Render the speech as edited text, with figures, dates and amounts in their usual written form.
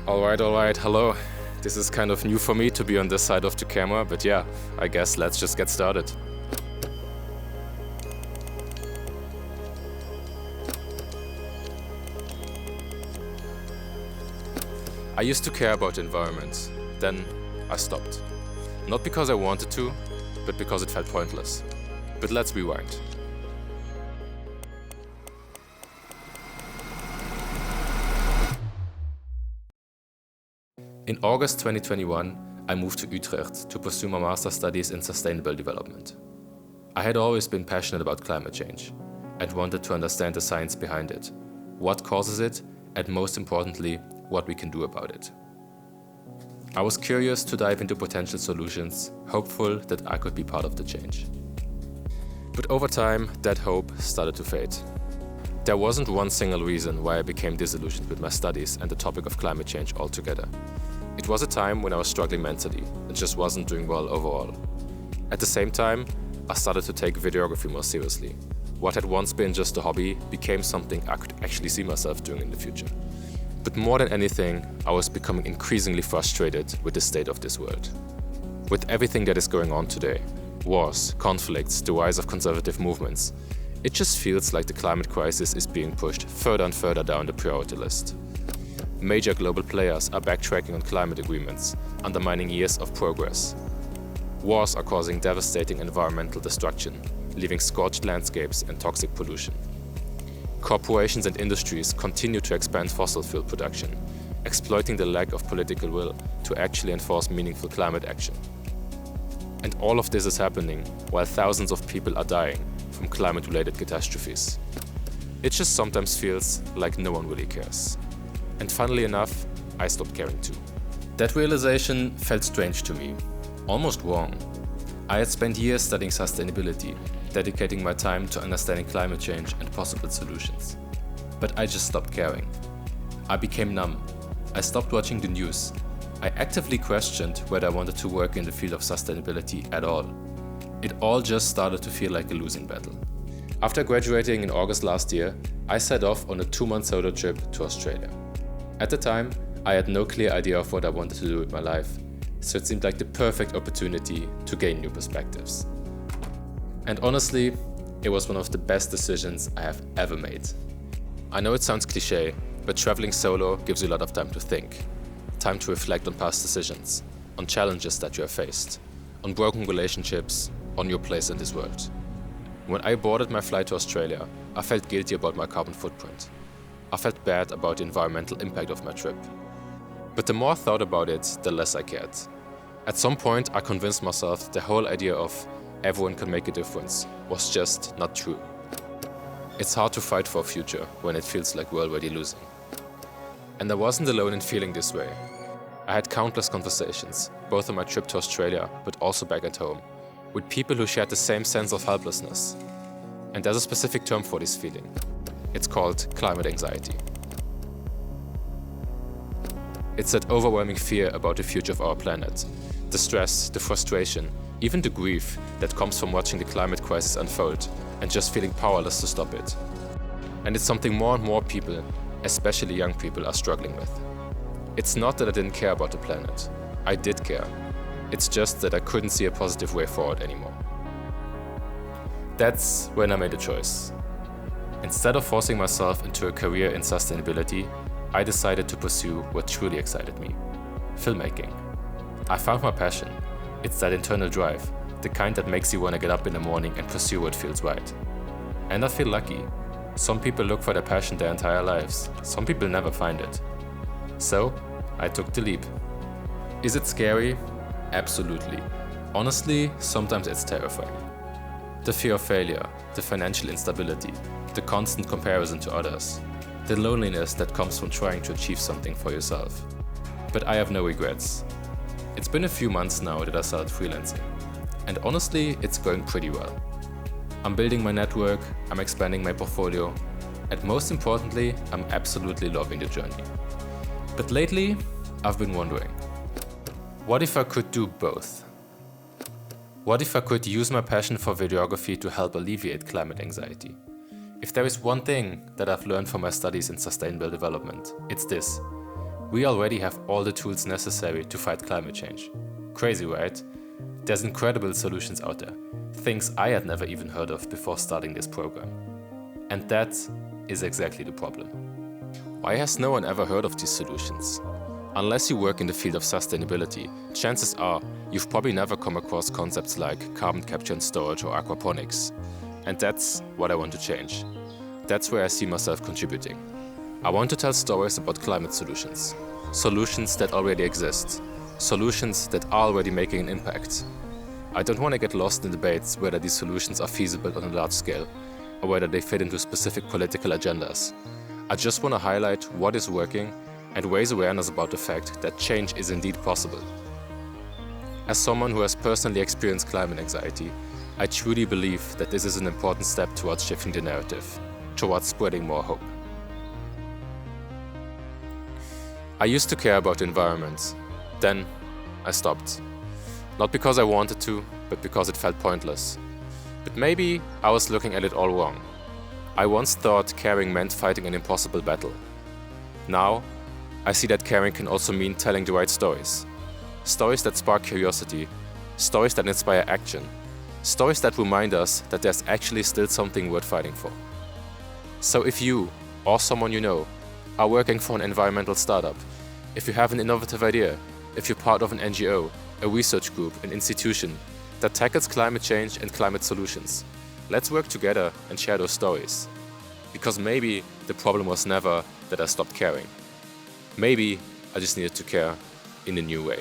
Alright, hello. This is kind of new for me to be on this side of the camera, but yeah, I guess let's just get started. I used to care about the environment, then I stopped. Not because I wanted to, but because it felt pointless. But let's rewind. In August 2021, I moved to Utrecht to pursue my master's studies in sustainable development. I had always been passionate about climate change and wanted to understand the science behind it, what causes it, and most importantly, what we can do about it. I was curious to dive into potential solutions, hopeful that I could be part of the change. But over time, that hope started to fade. There wasn't one single reason why I became disillusioned with my studies and the topic of climate change altogether. It was a time when I was struggling mentally and just wasn't doing well overall. At the same time, I started to take videography more seriously. What had once been just a hobby became something I could actually see myself doing in the future. But more than anything, I was becoming increasingly frustrated with the state of this world. With everything that is going on today, wars, conflicts, the rise of conservative movements, it just feels like the climate crisis is being pushed further and further down the priority list. Major global players are backtracking on climate agreements, undermining years of progress. Wars are causing devastating environmental destruction, leaving scorched landscapes and toxic pollution. Corporations and industries continue to expand fossil fuel production, exploiting the lack of political will to actually enforce meaningful climate action. And all of this is happening while thousands of people are dying from climate-related catastrophes. It just sometimes feels like no one really cares. And funnily enough, I stopped caring too. That realization felt strange to me, almost wrong. I had spent years studying sustainability, dedicating my time to understanding climate change and possible solutions. But I just stopped caring. I became numb. I stopped watching the news. I actively questioned whether I wanted to work in the field of sustainability at all. It all just started to feel like a losing battle. After graduating in August last year, I set off on a 2-month solo trip to Australia. At the time, I had no clear idea of what I wanted to do with my life, so it seemed like the perfect opportunity to gain new perspectives. And honestly, it was one of the best decisions I have ever made. I know it sounds cliché, but traveling solo gives you a lot of time to think. Time to reflect on past decisions, on challenges that you have faced, on broken relationships, on your place in this world. When I boarded my flight to Australia, I felt guilty about my carbon footprint. I felt bad about the environmental impact of my trip. But the more I thought about it, the less I cared. At some point, I convinced myself that the whole idea of everyone can make a difference was just not true. It's hard to fight for a future when it feels like we're already losing. And I wasn't alone in feeling this way. I had countless conversations, both on my trip to Australia, but also back at home, with people who shared the same sense of helplessness. And there's a specific term for this feeling. It's called climate anxiety. It's that overwhelming fear about the future of our planet, the stress, the frustration, even the grief that comes from watching the climate crisis unfold and just feeling powerless to stop it. And it's something more and more people, especially young people, are struggling with. It's not that I didn't care about the planet. I did care. It's just that I couldn't see a positive way forward anymore. That's when I made a choice. Instead of forcing myself into a career in sustainability, I decided to pursue what truly excited me: filmmaking. I found my passion. It's that internal drive, the kind that makes you want to get up in the morning and pursue what feels right. And I feel lucky. Some people look for their passion their entire lives. Some people never find it. So, I took the leap. Is it scary? Absolutely. Honestly, sometimes it's terrifying. The fear of failure, the financial instability, the constant comparison to others, the loneliness that comes from trying to achieve something for yourself. But I have no regrets. It's been a few months now that I started freelancing, and honestly, it's going pretty well. I'm building my network, I'm expanding my portfolio, and most importantly, I'm absolutely loving the journey. But lately, I've been wondering, what if I could do both? What if I could use my passion for videography to help alleviate climate anxiety? If there is one thing that I've learned from my studies in sustainable development, it's this: We already have all the tools necessary to fight climate change. Crazy, right? There's incredible solutions out there, things I had never even heard of before starting this program. And that is exactly the problem. Why has no one ever heard of these solutions? Unless you work in the field of sustainability, chances are you've probably never come across concepts like carbon capture and storage or aquaponics. And that's what I want to change. That's where I see myself contributing. I want to tell stories about climate solutions. Solutions that already exist. Solutions that are already making an impact. I don't want to get lost in debates whether these solutions are feasible on a large scale or whether they fit into specific political agendas. I just want to highlight what is working and raise awareness about the fact that change is indeed possible. As someone who has personally experienced climate anxiety, I truly believe that this is an important step towards shifting the narrative, towards spreading more hope. I used to care about the environment. Then I stopped. Not because I wanted to, but because it felt pointless. But maybe I was looking at it all wrong. I once thought caring meant fighting an impossible battle. Now, I see that caring can also mean telling the right stories. Stories that spark curiosity, stories that inspire action, stories that remind us that there's actually still something worth fighting for. So if you, or someone you know, are working for an environmental startup, if you have an innovative idea, if you're part of an NGO, a research group, an institution that tackles climate change and climate solutions, let's work together and share those stories. Because maybe the problem was never that I stopped caring. Maybe I just needed to care in a new way.